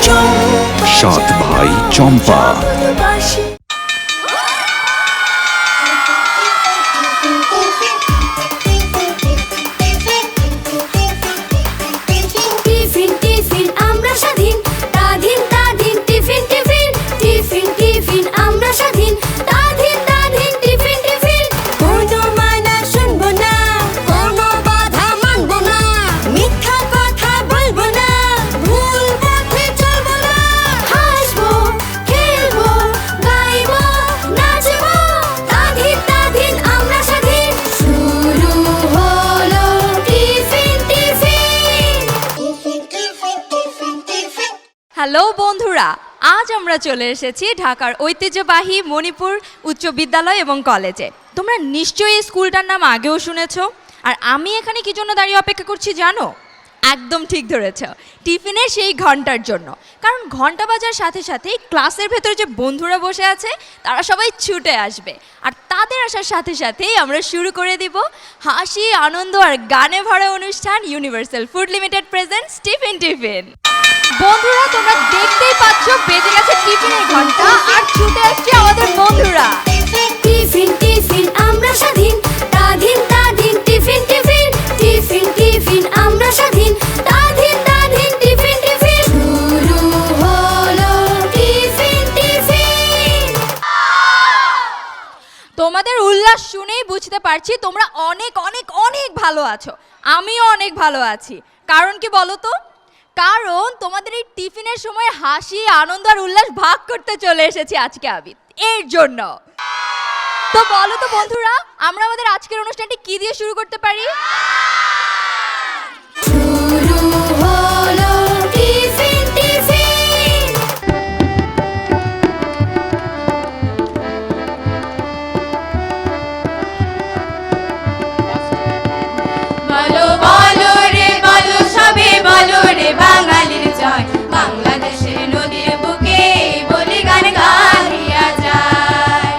সাত ভাই চম্পা। হ্যালো বন্ধুরা, আজ আমরা চলে এসেছি ঢাকার ঐতিহ্যবাহী মণিপুর উচ্চ বিদ্যালয় এবং কলেজে। তোমরা নিশ্চয়ই এই স্কুলটার নাম আগেও শুনেছ। আর আমি এখানে কি জন্য দাঁড়িয়ে অপেক্ষা করছি জানো? একদম ঠিক ধরেছ, টিফিনের সেই ঘন্টার জন্য। কারণ ঘন্টা বাজার সাথে সাথেই ক্লাসের ভেতরে যে বন্ধুরা বসে আছে তারা সবাই ছুটে আসবে। আর তাদের আসার সাথে সাথেই আমরা শুরু করে দিব হাসি, আনন্দ আর গানে ভরা অনুষ্ঠান universal food limited presents tiffin tiffin. বন্ধুরা, তোমরা দেখতেই পাচ্ছ বেজে গেছে টিফিনের ঘন্টা আর ছুটে আসছে আমাদের বন্ধুরা। টিফিন টিফিন আমরা স্বাধীন, স্বাধীন স্বাধীন টিফিন টিফিন, টিফিন টিফিন আমরা স্বাধীন, স্বাধীন স্বাধীন টিফিন টিফিন। শুরু হলো টিফিন টিফিন। তোমাদের উল্লাস শুনেই বুঝতে পারছি তোমরা অনেক অনেক অনেক ভালো আছো। আমিও অনেক ভালো আছি। কারণ কি বলো তো? কারণ তোমাদের এই টিফিনের সময় হাসি, আনন্দ আর উল্লাস ভাগ করতে চলে এসেছি আজকে আমি এর জন্য। তো বলো তো বন্ধুরা, আমরা আমাদের আজকের অনুষ্ঠানটি কি দিয়ে শুরু করতে পারি? শুরু হলো টিফিন টিফিন। বলো বলো রে বলো সবে বলো রে বাঙালির জয়, বাংলাদেশের নদীর বুকে বলি গান গাহিয়া যায়।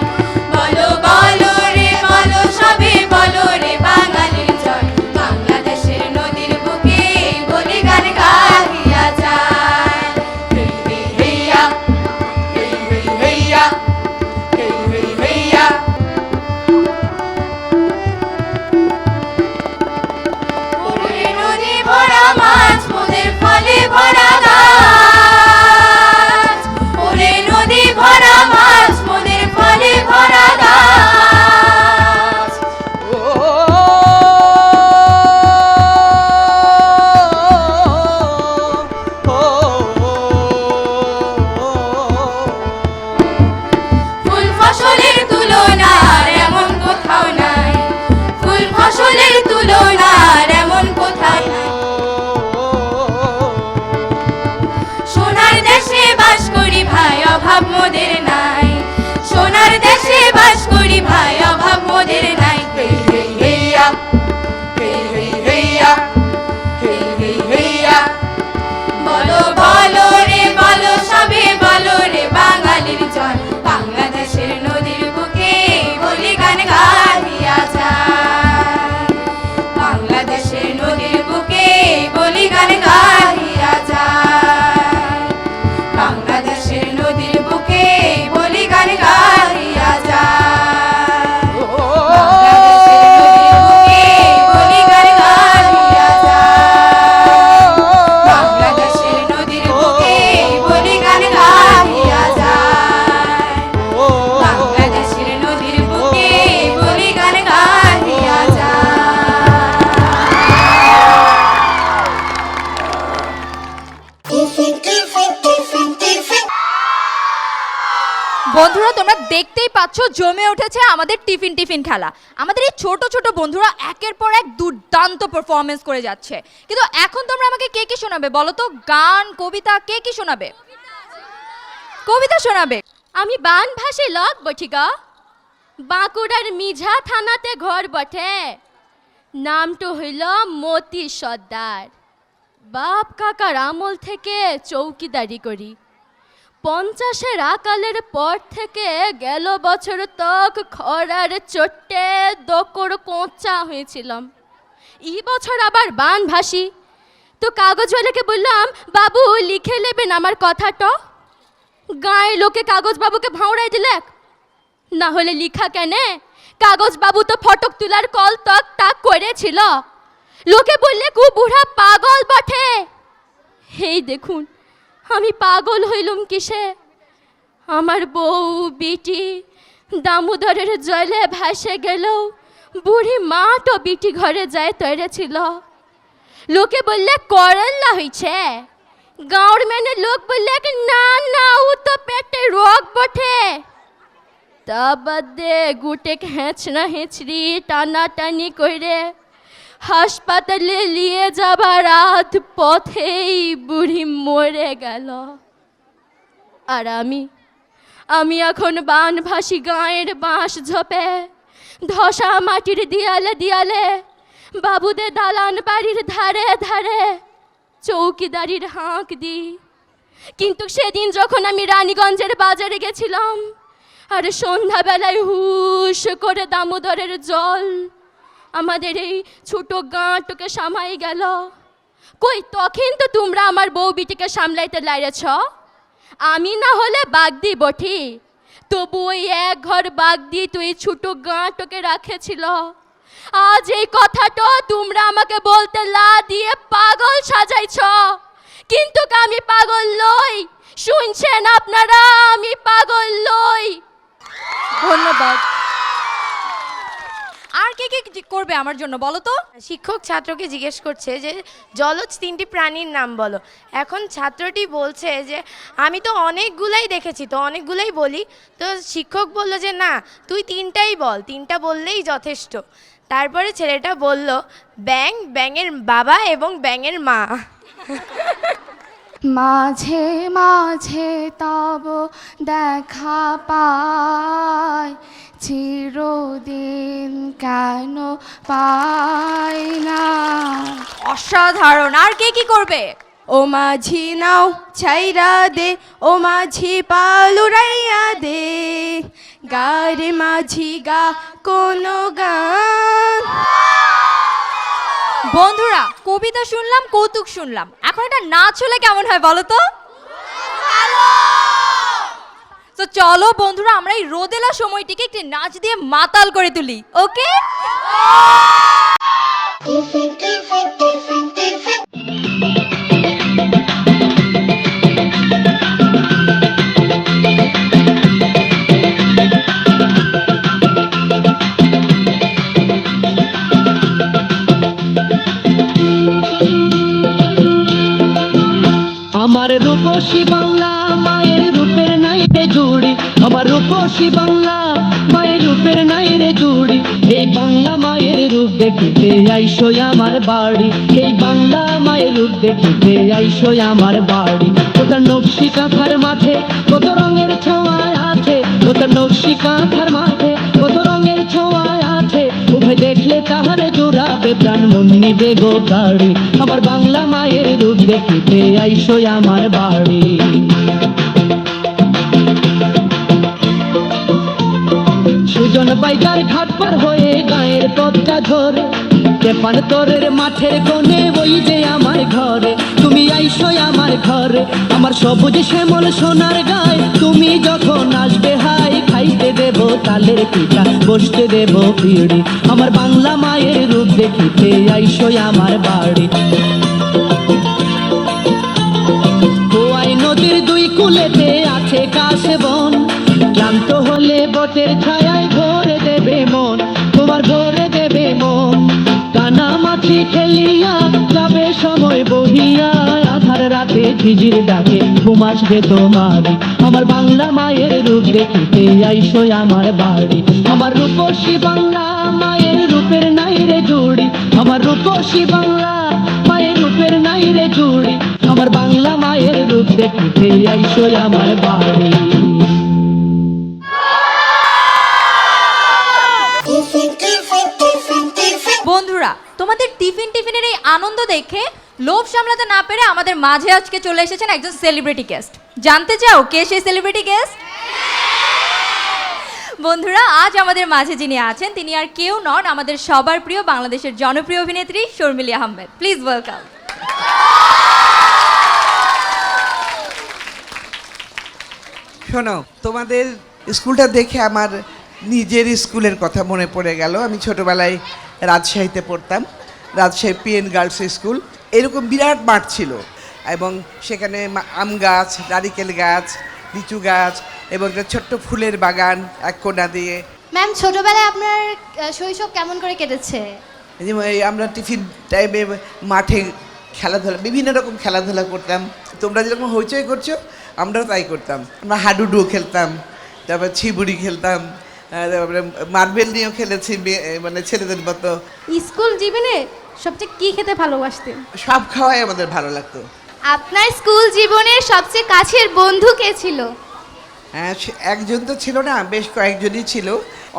বলো বলো রে বলো সবে বলো রে বাঙালির জয়, বাংলাদেশের নদীর বুকে বলি গান গাহিয়া যায়। হেই হেই হেইয়া, হেই হেই হেইয়া, হেই হেই হেইয়া। ওরে নদী ভরা মাছ, মোদের ফলে ভরা গাছ। ওরে নদী ভরা মাছ, মোদের ফলে ভরা গাছ। ফুল ফসলের তুলনা আর এমন কোথাও নাই, ফুল ফসলের তুলনা আর এমন কোথাও নাই। সোনার দেশে বাস করি ভাই, অভাব মোদের নাই। সোনার দেশে বাস করি ভাই, অভাব মোদের নাই। হেই হেই হেইয়া, হেই হেই হেইয়া, হেই হেই হেইয়া। বলো বলো রে বলো সবে বলো রে বাঙালির জয়, বাংলাদেশের নদীর বুকে বলি গান গাহিয়া যায়। বাংলাদেশের নদীর বুকে বলি গান গাহিয়া যায়। বাংলাদেশের নদীর বুকে বলি গান গাহিয়া যায়। বাংলাদেশের নদীর বুকে বলি গান গাহিয়া যায়। বাংলাদেশের নদীর বুকে বলি গান গাহিয়া যায়। Tiffin tiffin tiffin tiffin. বন্ধুরা, তোমরা দেখতেই পাচ্ছ জমে উঠেছে আমাদের টিফিন টিফিন খেলা। আমাদের এই ছোট ছোট বন্ধুরা একের পর এক দুর্দান্ত পারফরমেন্স করে যাচ্ছে। কিন্তু এখন তোমরা আমাকে কে কি শোনাবে বলো তো? গান, কবিতা, কে কি শোনাবে? কবিতা শোনাবে। আমি বান ভাসি লক বঠিকা, বাঁকুড়ার মিঝা থানাতে ঘর বটে। নামটো হইল মতি সর্দার। বাপ কাকার আমল থেকে চৌকিদারি করি। 50-এর আকালের পর থেকে গেল বছর তক খরার চোটে দোকর কোঁচা হয়েছিলাম। এই বছর আবার বান ভাসি, তো কাগজওয়ালাকে বললাম, বাবু লিখে নেবেন আমার কথাটা। গাঁয়ের লোকে কাগজ বাবুকে ভাঁড়াই দিলে, না হলে লিখা কেনে? কাগজ বাবু তো ফটক তোলার কল তক তাক করেছিল। লোকে বললে কু বুড়া পাগল বটে। এই দেখুন আমি পাগল হইলুম কিসে? আমার বউ বিটি দামোদরের জলে ভাসে গেল, বুড়ি মা তো বিটি ঘরে যায় তৈরেছিল। লোকে বললে করল্লা হয়েছে, গাঁর মেনে লোক বললে কি না না ও তো পেটে রোগ বটে। তা বাদে গুটে হেঁচড়া হেঁচড়ি টানাটানি করে হাসপাতালে নিয়ে যাবার রাত পথেই বুড়ি মরে গেল। আর আমি এখন বানভাসি গাঁয়ের বাঁশ ঝোপে, ধসা মাটির দিয়ালে দিয়ালে, বাবুদের দালান বাড়ির ধারে ধারে চৌকিদারির হাঁক দি। কিন্তু সেদিন যখন আমি রানীগঞ্জের বাজারে গেছিলাম, আর সন্ধ্যাবেলায় হুশ করে দামোদরের জল আমাদের এই ছোট গাঁটকে সামাই গেল, কই তখন তো তোমরা আমার বউ বিটিকে সামলাইতে লাইরেছ। আমি না হলে বাগদি বটি, তবু ওই এক ঘর বাগদি তুই ছোট গাঁটকে রাখেছিল। আজ এই কথাটা তোমরা আমাকে বলতে লা দিয়ে পাগল সাজাইছ, কিন্তু আমি পাগল লই। শুনছেন আপনারা, আমি পাগল লই। ধন্যবাদ। আর কে কে করবে আমার জন্য বলো তো? শিক্ষক ছাত্রকে জিজ্ঞেস করছে যে জলজ 3টি প্রাণীর নাম বলো। এখন ছাত্রটি বলছে যে আমি তো অনেকগুলাই দেখেছি, তো অনেকগুলাই বলি। তো শিক্ষক বলল যে না, তুই 3টাই বল, 3টা বললেই যথেষ্ট। তারপরে ছেলেটা বলল ব্যাঙ, ব্যাঙের বাবা এবং ব্যাঙের মা। মাঝে মাঝে তব দেখা পাই, চিরদিন কেন পাই না। অসাধারণ। আর কে কি করবে? ও মাঝি নাও ছাইরা দে, ও মাঝি পালুরাইয়া দে, গারে মাঝি গা কোনো গান। বন্ধুরা, কবিতা শুনলাম, কৌতুক শুনলাম, এখন এটা নাচ হলে কেমন হয় বলো তো? তো চলো বন্ধুরা, আমরা এই রোদেলা সময়টিকে একটি নাচ দিয়ে মাতাল করে তুলি। ওকে? Tiffin, tiffin, tiffin, tiffin. আমার রূপসী বাংলা মায়ের রূপের নাই রে জুড়ি, আমার রূপসী বাংলা মায়ের রূপের নাই রে জুড়ি। এই বাংলা মায়ের রূপ দেখিতে আইসো আমার বাড়ি, এই বাংলা মায়ের রূপ দেখিতে আইসো আমার বাড়ি। ওটার নকশি কাঁথার মাঠে কত রঙের ছোঁয়া আছে, ওটার নকশি কাঁথার মাঠে কত রঙের ছোঁয়া আছে। উভয় দেখলে তাহারে জোড়াবে প্রাণ, মন নিবে গো গাড়ি। আমার বাংলা মায়ের রূপ দেখিতে আইসো আমার বাড়ি। সুজন বাইকার ঘাট পার হয়ে গায়ের পথটা ধরে, তেপান তোরের মাঠের কোণে ওই যে আমার ঘরে। তুমি আইসো আমার ঘরে, আমার সবুজ শ্যামল সোনার গায়ে। তুমি যখন আসবে হাই, খাইতে দেব তালের পিঠা, বসতে দেব পিড়ি। আমার বাংলা মায়ের রূপ দেখিতে আইসো আমার বাড়ি। খোয়াই নদীর দুই কুলেতে আছে কাশে বন, ক্লান্ত হলে বটের ছায়ায় ভরে দেবে মন, তোমার ভরে দেবে মন। কানা মাছি খেলিয়া যাবে সময় বহিয়া, আধার রাতে ঝিঝির ডাকে ঘুম আসবে তোমার। আমার বাংলা মায়ের রূপ দেখিতে আইসো আমার বাড়ি। আমার রূপসী বাংলা মায়ের রূপের নাই রে জুড়ি, আমার রূপসী বাংলা মায়ের রূপের নাই রে জুড়ি। আমার বাংলা মায়ের রূপ দেখিতে আইসো আমার বাড়ি। Tiffin, tiffin, tiffin, tiffin. বন্ধুরা, তোমাদের টিফিনের এই আনন্দ দেখে লোভ সামলাতে না পেরে আমাদের মাঝে আজকে চলে এসেছেন একজন সেলিব্রিটি গেস্ট। জানতে চাও কে সেই সেলিব্রিটি গেস্ট? বন্ধুরা, আজ আমাদের মাঝে যিনি আছেন তিনি আর কেউ নন, আমাদের সবার প্রিয় বাংলাদেশের জনপ্রিয় অভিনেত্রী শর্মিলী আহমেদ। Please welcome. শোনো, তোমাদের স্কুলটা দেখে আমার নিজের স্কুলের কথা মনে পড়ে গেল। আমি ছোটবেলায় রাজশাহীতে পড়তাম, রাজশাহী পিএন গার্লস স্কুল। এরকম বিরাট মাঠ ছিল এবং সেখানে আম গাছ, নারিকেল গাছ, লিচু গাছ এবং একটা ছোট্ট ফুলের বাগান এক কোণা দিয়ে। ম্যাম ছোটবেলায় আপনার শৈশব কেমন করে কেটেছে? এই যে আমরা টিফিন টাইমে মাঠে খেলাধুলা, বিভিন্ন রকম খেলাধুলা করতাম। তোমরা যেরকম হইচই করছো আমরাও তাই করতাম। আমরা হাডুডু খেলতাম, তারপর ছিবুড়ি খেলতাম, তারপরে মার্বেল নিয়েও খেলেছি, মানে ছেলেদের মতো। স্কুল জীবনে সবচেয়ে কি খেতে ভালোবাসতেন? সব খাওয়াই আমাদের ভালো লাগতো। আপনার স্কুল জীবনের সবচেয়ে কাছের বন্ধু কে ছিল? হ্যাঁ, একজন তো ছিল না, বেশ কয়েকজনই ছিল।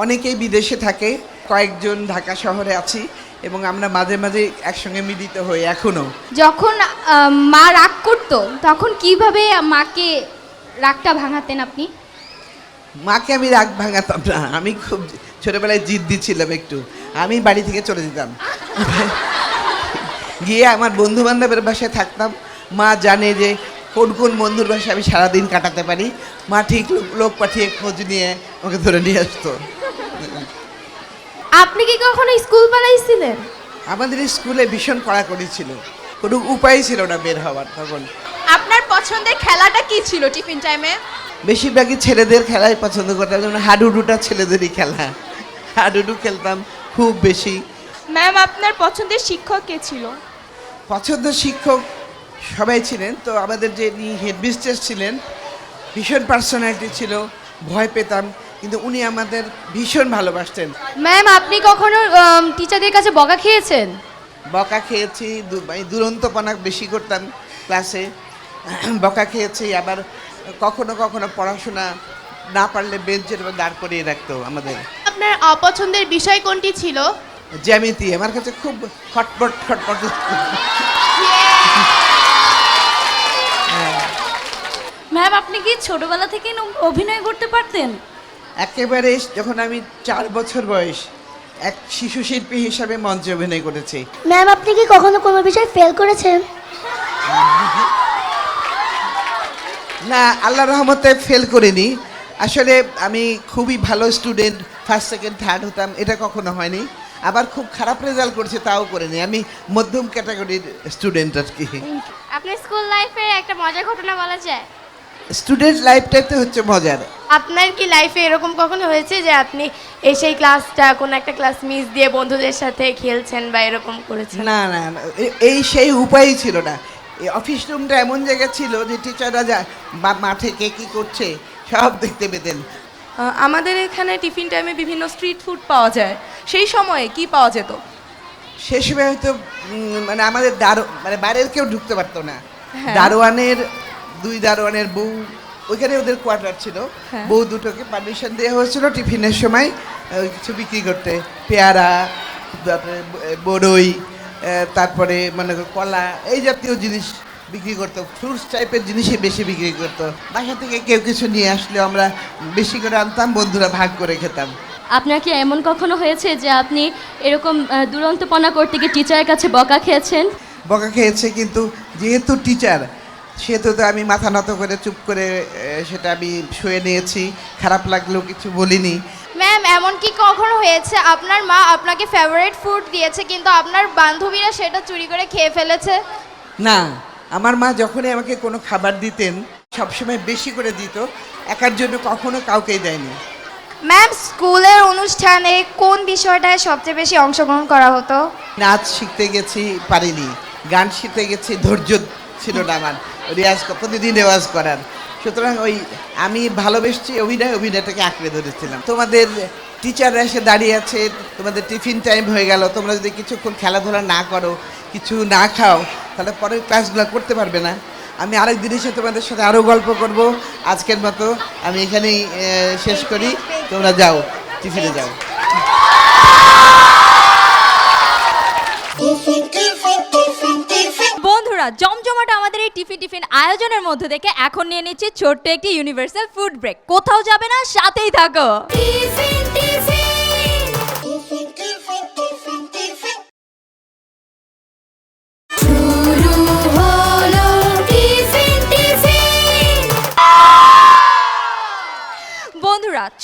অনেকেই বিদেশে থাকে, কয়েকজন ঢাকা শহরে আছি এবং আমরা মাঝে মাঝে একসঙ্গে মিলিত হই এখনও। যখন মা রাগ করতো তখন কিভাবে মাকে রাগটা ভাঙাতেন আপনি? মাকে আমি রাগ ভাঙাতাম না, আমি খুব ছোটবেলায় জিদ্দি ছিলাম একটু। আমি বাড়ি থেকে চলে যেতাম, গিয়ে আমার বন্ধু বান্ধবের বাসায় থাকতাম। মা জানে যে কোন কোন বন্ধুর বাসায় আমি সারাদিন কাটাতে পারি। মা ঠিক লোক পাঠিয়ে খোঁজ নিয়ে ওকে ধরে নিয়ে আসতো। আপনি কি কখনো স্কুল পালাইছিলেন? আমাদের স্কুলে ভীষণ কড়াকড়ি ছিল, কোনো উপায় ছিল না বের হওয়ার তখন। আপনার পছন্দের খেলাটা কি ছিল টিফিন টাইমে? বেশিরভাগই ছেলেদের খেলাই পছন্দ করতাম, যেমন হাডুডুটা ছেলেদেরই খেলা, হাডুডু খেলতাম খুব বেশি। ম্যাম আপনার পছন্দের শিক্ষক কে ছিল? পছন্দের শিক্ষক সবাই ছিলেন, তো আমাদের যে হেডমিস্ট্রেস ছিলেন ভীষণ পার্সোনালিটি ছিল, ভয় পেতাম, কিন্তু উনি আমাদের ভীষণ ভালোবাসতেন। ম্যাম আপনি কখনো টিচারদের কাছে বকা খেয়েছেন? বকা খেয়েছি, দুরন্তপনা বেশি করতাম ক্লাসে, বকা খেয়েছি। আবার কখনো কখনো পড়াশোনা না পারলে বেঞ্চের উপর দাঁড় করিয়ে রাখতো আমাদের। আপনার অপছন্দের বিষয় কোনটি ছিল? জ্যামিতি আমার কাছে খুব খটপট খটপট। ম্যাম আপনি কি ছোটবেলা থেকে অভিনয় করতে পারতেন? একেবারে যখন আমি 4 বছর বয়স এক শিশু শিল্পী হিসাবে মঞ্চে অভিনয় করেছি। ম্যাম আপনি কি কখনো কোনো বিষয়ে ফেল করেছেন? না, আল্লাহর রহমতে ফেল করিনি। আসলে আমি খুবই ভালো স্টুডেন্ট, ফার্স্ট সেকেন্ড থার্ড হতাম, এটা কখনো হয়নি। আবার খুব খারাপ রেজাল্ট করছে তাও করিনি, আমি মধ্যম ক্যাটাগরির স্টুডেন্ট আর কি। আপনার স্কুল লাইফের একটা মজার ঘটনা বলা যায়? স্টুডেন্ট লাইফটাই তো হচ্ছে মজার। আপনার কি লাইফে এরকম কখনো হয়েছে যে আপনি সেই ক্লাসটা কোনো একটা ক্লাস মিস দিয়ে বন্ধুদের সাথে খেলছেন বা এরকম করেছেন? না না না, এই সেই উপায়ই ছিল না। এই অফিস রুমটা এমন জায়গা ছিল যে টিচাররা যা বা মাঠে কে কী করছে সব দেখতে পেতেন। আমাদের এখানে টিফিন টাইমে বিভিন্ন স্ট্রিট ফুড পাওয়া যায়, সেই সময়ে কি পাওয়া যেত? সে সময় হয়তো মানে আমাদের মানে বাইরের কেউ ঢুকতে পারতো না। হ্যাঁ। দারোয়ানের 2 দারোয়ানের বউ, ওইখানে ওদের কোয়ার্টার ছিল, হ্যাঁ। বউ দুটোকে পারমিশন দেওয়া হয়েছিল টিফিনের সময় কিছু বিক্রি করতে। পেয়ারা, তারপরে বড়ই, তারপরে মনে করো কলা, এই জাতীয় জিনিস বিক্রি করতো। ফ্রুটস টাইপের জিনিসই বেশি বিক্রি করতো। বাসা থেকে কেউ কিছু নিয়ে আসলে আমরা বেশি করে আনতাম, বন্ধুরা ভাগ করে খেতাম। আপনার কি এমন কখনো হয়েছে যে আপনি এরকম দুরন্তপনা করতে গিয়ে টিচারের কাছে বকা খেয়েছেন? বকা খেয়েছে, কিন্তু যেহেতু টিচার সেহেতু তো আমি মাথা নত করে চুপ করে সেটা আমি শুয়ে নিয়েছি, খারাপ লাগলেও কিছু বলিনি। ম্যাম এমন কি কখনো হয়েছে আপনার মা আপনাকে ফেভারিট ফুড দিয়েছে কিন্তু আপনার বান্ধবীরা সেটা চুরি করে খেয়ে ফেলেছে? না, আমার মা যখনই আমাকে কোনো খাবার দিতেন সবসময় বেশি করে দিত, একার জন্য কখনো কাউকেই দেয়নি। ম্যাম স্কুলের অনুষ্ঠানে কোন বিষয়টায় সবচেয়ে বেশি অংশগ্রহণ করা হতো? নাচ শিখতে গেছি, পারিনি। গান শিখতে গেছি, ধৈর্য ছিল না আমার রেওয়াজ, প্রতিদিন রেওয়াজ করার। সুতরাং ওই আমি ভালোবেসেছি অভিনয়টাকে আঁকড়ে ধরেছিলাম। তোমাদের টিচাররা এসে দাঁড়িয়ে আছে, তোমাদের টিফিন টাইম হয়ে গেল, তোমরা যদি কিছুক্ষণ খেলাধুলা না করো, কিছু না খাও, তাহলে পরের ক্লাসগুলো করতে পারবে না। আমি আরেক দিন এসে তোমাদের সাথে আরও গল্প করব। আজকের মতো আমি এখানেই শেষ করি, তোমরা যাও, টিফিনে যাও। Tiffin, tiffin, tiffin, tiffin. বন্ধুরা, জমজমাট আমাদের এই টিফিন আয়োজনের মধ্যে থেকে এখন নিয়ে নিচ্ছি ছোট্ট একটি ইউনিভার্সাল ফুড ব্রেক। কোথাও যাবে না, সাথেই থাকো। Tiffin, tiffin, tiffin, tiffin. শুরু হলো টিফিন টিফিন।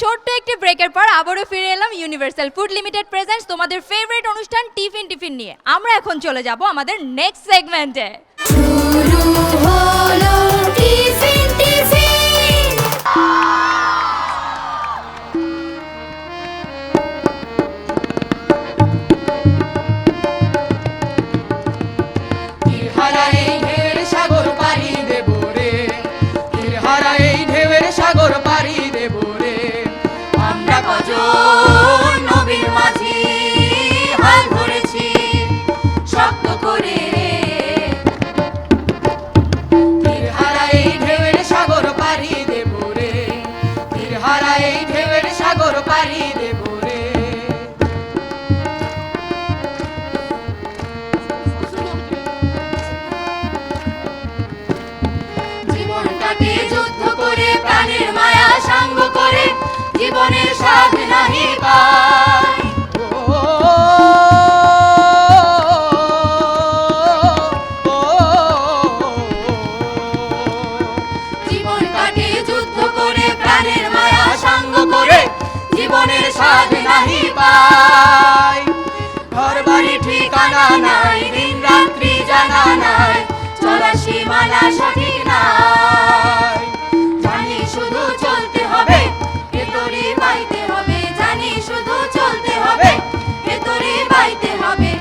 ছোট্ট একটি ব্রেকের পর আবারও ফিরে এলাম ইউনিভার্সাল ফুড লিমিটেড প্রেজেন্টস তোমাদের ফেভারিট অনুষ্ঠান টিফিন নিয়ে। আমরা এখন চলে যাব আমাদের নেক্সট সেগমেন্টে। শুরু হলো টিফিন টিফিন হারা এই ঢেউয়ের সাগর পাড়ি দেব রে, হারা এই ঢেউয়ের সাগর পাড়ি দেব রে। আমরা কজন নবীর মাঝি হাল ধরেছি শক্ত করে, হারা এই ঢেউয়ের সাগর পাড়ি দেব রে, হারা এই ঢেউয়ের সাগর পাড়ি দেব রে। জীবনটাকে যুদ্ধ করে প্রাণের মায়া সাঙ্গ করে জীবনের স্বাদ নাহি পাই। জীবনটাকে যুদ্ধ করে প্রাণের মায়া সাঙ্গ করে জীবনের স্বাদ নাহি পাই। ঘর বাড়ি ঠিকানা নাই, দিন রাত্রি জানা নাই, চলা সীমানা সঠিক নাই। জানি শুধু চলতে হবে, ভেতরে বাইতে হবে, জানি শুধু চলতে হবে, ভেতরে বাইতে হবে।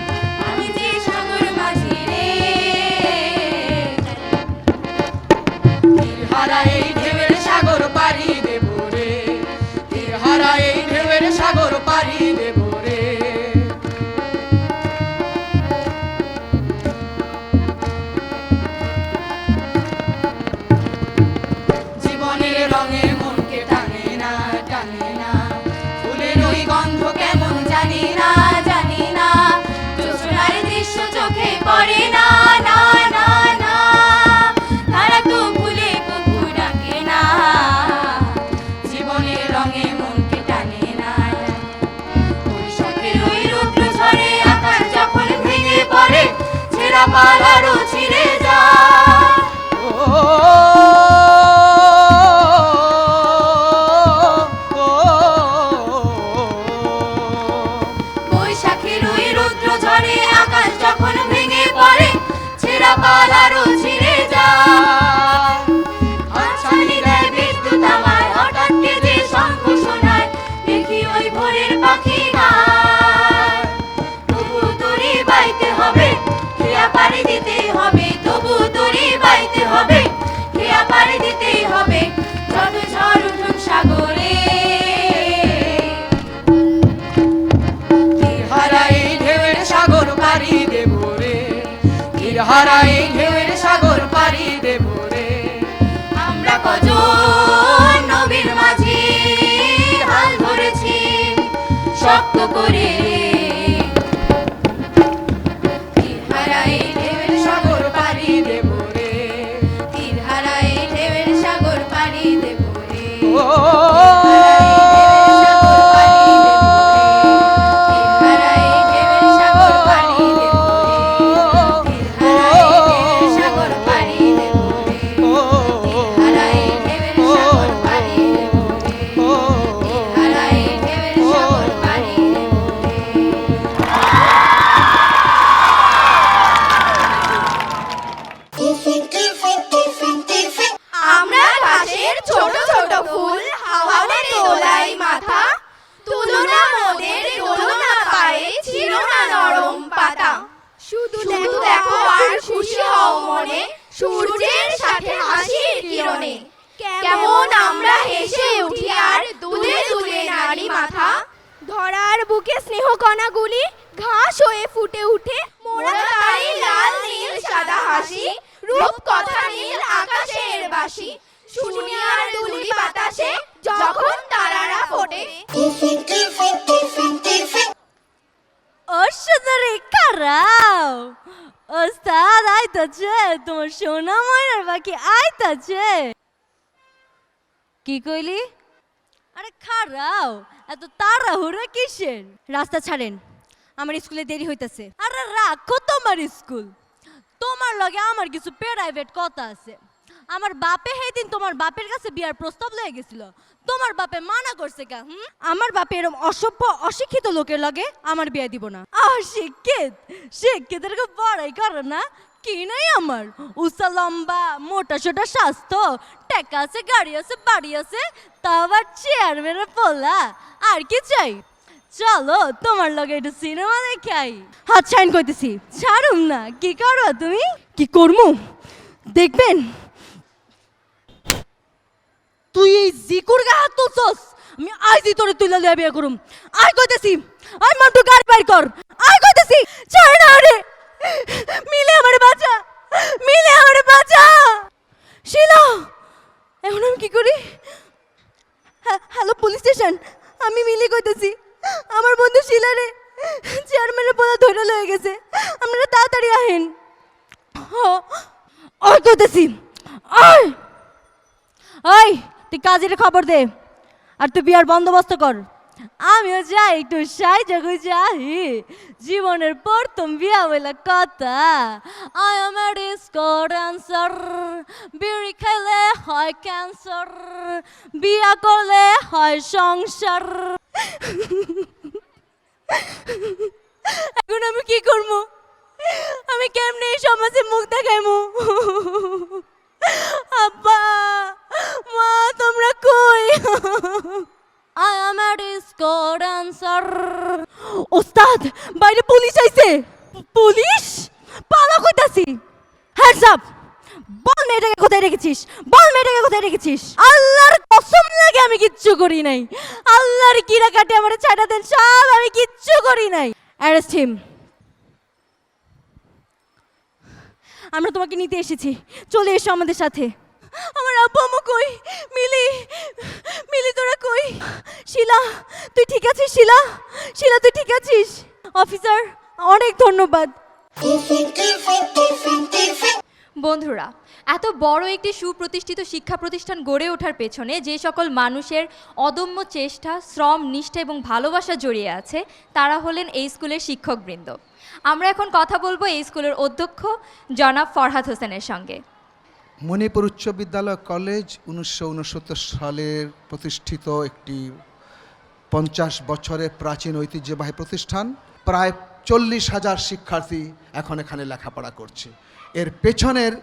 আমি যে সাগর মাঝি রে, হারা এই ঢেউয়ের সাগর পাড়ি দেব রে, হারা এই ঢেউয়ের সাগর পাড়ি দেব রে। জীবনের রঙে মনকে টানে না, টানে না, ফুলের ওই গন্ধ কেমন জানি না, জানি না, জোছনার দৃশ্য চোখে পড়ে না, না না না, তারা তো ভুলে কবু ডাকে না। জীবনের রঙে মনকে টানে না, বৈশাখের ওই রৌদ্র ঝড়ে আকাশ যখন ভেঙে পড়ে ছেঁড়া পালারও ছিঁড়ে যায়। বৈশাখের ওই রৌদ্র ঝড়ে আকাশ যখন ভেঙে পড়ে ছেঁড়া পালারও ছিঁড়ে যায়। হাতছানি দেয় বিদ্যুৎ আমায়, হঠাৎ কেঁদে শঙ্খ শোনায়, দেখি ওই ভোরের পাখি গায়। তবু তোরে বাইতে হবে, খেয়া পাড়ি দিতে হবে, তবু তোরে বাইতে হবে, খেয়া পাড়ি দিতে হবে, যত ঝড় উঠুক সাগরে। হারা এই ঢেউয়ের সাগর পাড়ি দেব রে, হারা এই ঢেউয়ের সাগর পাড়ি দেব রে। আমরা কজন নবীর মাঝি হাল ধরেছি শক্ত করে, হারা এই ঢেউয়ের সাগর পাড়ি দেব রে, হারা এই ঢেউয়ের সাগর পাড়ি দেব রে। টিফিন টিফিন টিফিন টিফিন আমরা ঘাসের ছোট ছোট ফুল, হাওয়াতে দোলাই মাথা, তুলনা মোদের দোলনা পায়ে, ছিল না নরম পাতা। শুধু দেখো আর খুশি হও মনে, সূর্যের সাথে হাসির কিরণে। কেমন আমরা হেসে উঠি আর দুলে দুলে নারী মাথা। ধরার বুকে স্নেহ কণাগুলি ঘাস হয়ে ফুটে উঠে, মোরা তাই লাল নীল সাদা হাসি, রূপ কথা নীল আকাশের বাসি। শুনি আর দুলি বাতাসে যখন তারারা ফোটে। টিফিন টিফিন টিফিন টিফিন অসাধারণ খারাপ ওস্তাদ আইতাছে, তোমার সোনা ময়নার বাকি আইতাছে। কি কইলি? আরে খারাও, এত তাড়াহুড়া কিসের? রাস্তা ছাড়েন, আমার স্কুলে দেরি হইতাছে। আরে রাখো তোমার স্কুল, তোমার লগে আমার কিছু প্রাইভেট কথা আছে। আমার বাপে দিন তোমার বাপের কাছে বিয়ার প্রস্তাব লয়ে গেছিল, তোমার বাপে মানা করছে কা? আমার বাপে এরকম অসভ্য অশিক্ষিত লোকের লগে আমার বিয়ে দিব না। অশিক্ষিত শিক্ষিতের বড়াই করে না, কি নাই আমার উঁচা লম্বা মোটা সোটা স্বাস্থ্য, টাকা আছে, গাড়ি আছে, বাড়ি আছে, তা আবার চেয়ারম্যানের পোলা, আর কি চাই? চলো তোমার লগে একটু সিনেমা দেখাই। হাত ছাইন কইতেছি, ছাড়ুম না। কি করো তুমি? কি করমু দেখবেন। তুই এই জিকুর গা হাত তুলছস, আমি আজই তোরে তুইলা লিয়া বিয়ে করুম। আয় কইতেছি, আয় মান্টু গাড়ি বাইর কর, আয় কইতেছি। ছাড় না রে, মিলে আমারে বাঁচা, মিলে আমারে বাঁচা। শিলা, এখন আমি কি করি? হ্যালো পুলিশ স্টেশন, আমি মিলি কইতেছি। আমার বন্ধু শিলা রে চেয়ারম্যানের পোলা ধরে লয়ে গেছে, আপনারা তাড়াতাড়ি আহেন। ওই কইতেছি, আয় ওই তুই কাজের খবর দে, আর তুই বিয়ার বন্দোবস্ত কর। আমিও যাই একটু সাই জায়গায় যাই, জীবনের প্রথম বিয়া বলে কথা। I am a discord answer, বিড়ি খাইলে হয় ক্যান্সার, বিয়া করলে হয় সংসার। এখন আমি কি করবো? আমি কেমনে এই সমাজে মুখ দেখাইমু? আব্বা মা তোমরা কই? I am a discord answer. ওস্তাদ বাইরে পুলিশ আইছে। পুলিশ? পালা কইতাছি। Hands up. বল মেয়েটাকে কোথায় রেখেছিস? বল মেয়েটাকে কোথায় রেখেছিস? আল্লাহর কসম লাগে আমি কিচ্ছু করি নাই। আল্লাহর কিরা কাটে আমারে ছাড়া দেন সব, আমি কিচ্ছু করি নাই। Arrest him. আমরা তোমাকে নিতে এসেছি, চলে এসো আমাদের সাথে। আমার আব্বু আম্মু কই? মিলি, মিলি তোরা কই? শিলা তুই ঠিক আছিস? শিলা, শিলা তুই ঠিক আছিস? অফিসার অনেক ধন্যবাদ। বন্ধুরা, এত বড় একটি সুপ্রতিষ্ঠিত শিক্ষা প্রতিষ্ঠান গড়ে ওঠার পেছনে যে সকল মানুষের অদম্য চেষ্টা, শ্রম, নিষ্ঠা এবং ভালোবাসা জড়িয়ে আছে, তারা হলেন এই স্কুলের শিক্ষকবৃন্দ। আমরা এখন কথা বলবো এই স্কুলের অধ্যক্ষ জনাব ফরহাদ হোসেনের সঙ্গে। মণিপুর উচ্চ বিদ্যালয় কলেজ 1969 সালের প্রতিষ্ঠিত একটি 50 বছরের প্রাচীন ঐতিহ্যবাহী প্রতিষ্ঠান। প্রায় 40,000 শিক্ষার্থী এখন এখানে লেখাপড়া করছে। এর পেছনের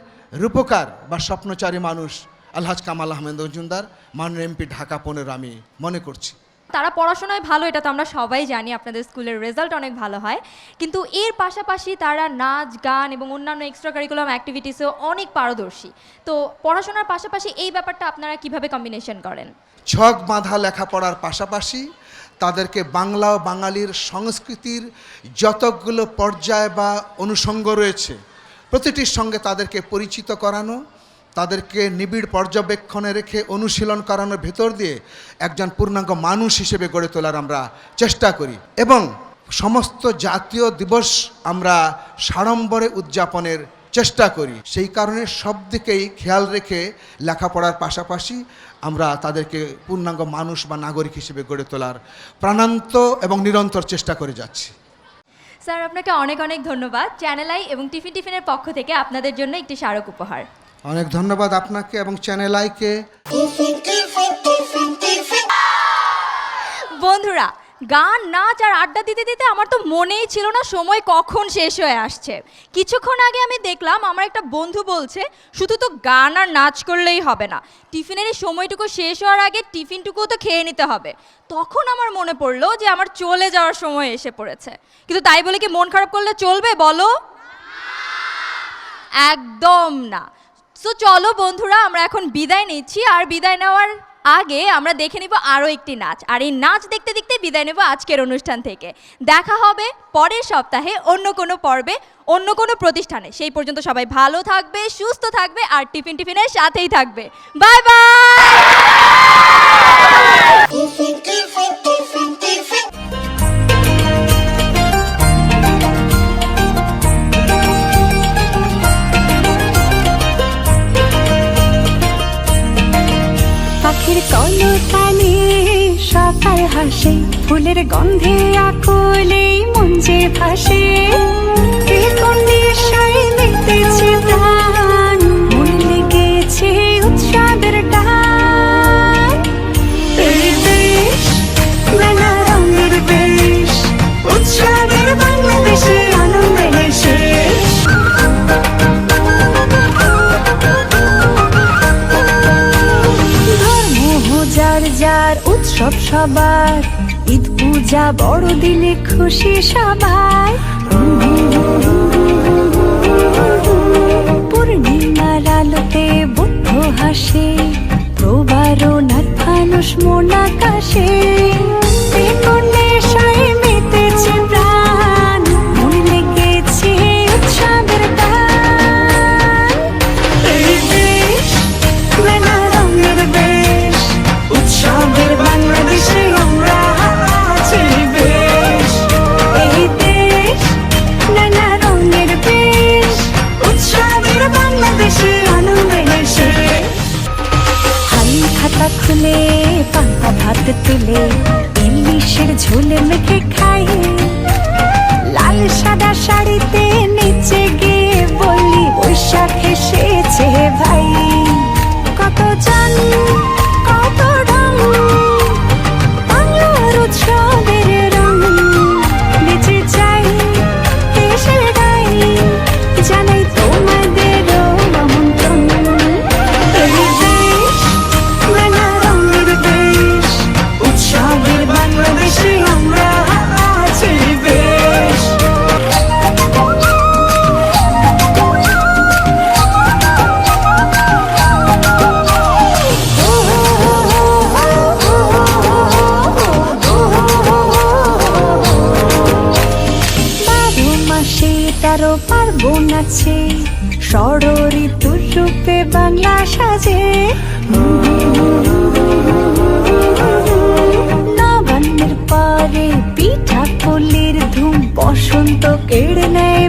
রূপকার বা স্বপ্নচারী মানুষ আলহাজ কামাল আহমেদ মজুমদার, মাননীয় এমপি ঢাকা 15 আমি মনে করছি। তারা পড়াশোনায় ভালো, এটা তো আমরা সবাই জানি, আপনাদের স্কুলের রেজাল্ট অনেক ভালো হয়, কিন্তু এর পাশাপাশি তারা নাচ, গান এবং অন্যান্য এক্সট্রা কারিকুলাম অ্যাক্টিভিটিসেও অনেক পারদর্শী। তো পড়াশোনার পাশাপাশি এই ব্যাপারটা আপনারা কিভাবে কম্বিনেশন করেন? ছক বাঁধা লেখাপড়ার পাশাপাশি তাদেরকে বাংলা ও বাঙালির সংস্কৃতির যতগুলো পর্যায় বা অনুষঙ্গ রয়েছে প্রতিটির সঙ্গে তাদেরকে পরিচিত করানো, তাদেরকে নিবিড় পর্যবেক্ষণে রেখে অনুশীলন করানোর ভেতর দিয়ে একজন পূর্ণাঙ্গ মানুষ হিসেবে গড়ে তোলার আমরা চেষ্টা করি। এবং সমস্ত জাতীয় দিবস আমরা সাড়ম্বরে উদযাপনের চেষ্টা করি। সেই কারণে সব দিকেই খেয়াল রেখে লেখাপড়ার পাশাপাশি আমরা তাদেরকে পূর্ণাঙ্গ মানুষ বা নাগরিক হিসেবে গড়ে তোলার প্রাণান্ত এবং নিরন্তর চেষ্টা করে যাচ্ছি। স্যার আপনাকে অনেক অনেক ধন্যবাদ। চ্যানেল আই এবং টিফিন টিফিনের পক্ষ থেকে আপনাদের জন্য একটি স্মারক উপহার। অনেক ধন্যবাদ আপনাকে এবং চ্যানেল আইকে। বন্ধুরা, গান, নাচ আর আড্ডা দিতে দিতে আমার তো মনেই ছিল না সময় কখন শেষ হয়ে আসছে। কিছুক্ষণ আগে আমি দেখলাম আমার একটা বন্ধু বলছে শুধু তো গান আর নাচ করলেই হবে না, টিফিনের এই সময়টুকু শেষ হওয়ার আগে টিফিনটুকুও তো খেয়ে নিতে হবে। তখন আমার মনে পড়লো যে আমার চলে যাওয়ার সময় এসে পড়েছে, কিন্তু তাই বলে কি মন খারাপ করলে চলবে বলো? একদম না। সো চলো বন্ধুরা, আমরা এখন বিদায় নিচ্ছি, আর বিদায় নেওয়ার আগে আমরা দেখে নিব আরও একটি নাচ, আর এই নাচ দেখতে দেখতে বিদায় নেব আজকের অনুষ্ঠান থেকে। দেখা হবে পরের সপ্তাহে অন্য কোনো পর্বে, অন্য কোনো প্রতিষ্ঠানে। সেই পর্যন্ত সবাই ভালো থাকবে, সুস্থ থাকবে, আর টিফিন টিফিনের সাথেই থাকবে। Bye bye. পাখির কলতানে সকাল হাসে, ফুলের গন্ধে আকুলে মন যে ভাসে, কোন নেশায় মেতেছে প্রাণ, মন লেগেছে উৎসব সবার, ঈদ পূজা বড়দিনে খুশি সবাই। পূর্ণিমার আলোতে বুদ্ধ হাসে, প্রবারণার ফানুষ মন আকাশে। কোন নেশায় মেতেছে প্রাণ, মন লেগেছে উৎসবের গান। এই দেশ নানা রঙের দেশ, উৎসবের বাংলাদেশে আমরা আছি বেশ। এই দেশ নানা রঙের দেশ, উৎসবের বাংলাদেশে আনন্দে হেসে। হাই খাতা খুলে পান্তা ভাত তুলে, ইলিশের ঝোলে মেখে খাই। লাল সাদা শাড়িতে নিচে গিয়ে বলি বৈশাখ এসেছে ভাই। কত জন কত রং, বাংলার উৎসবের রং। বেঁচে যাই দেশে গাই, জানাই তোমাদেরও আমন্ত্রণ। এই দেশ নানা রঙের দেশ, উৎসবের বাংলাদেশে আমরা আছি বেশ। বারো মাসে 13 পার্বণ আছে, ষড় ঋতুর রূপে বাংলা সাজে। নবান্নের পরে পিঠা পুলির ধুম, বসন্ত কেড়ে নেয়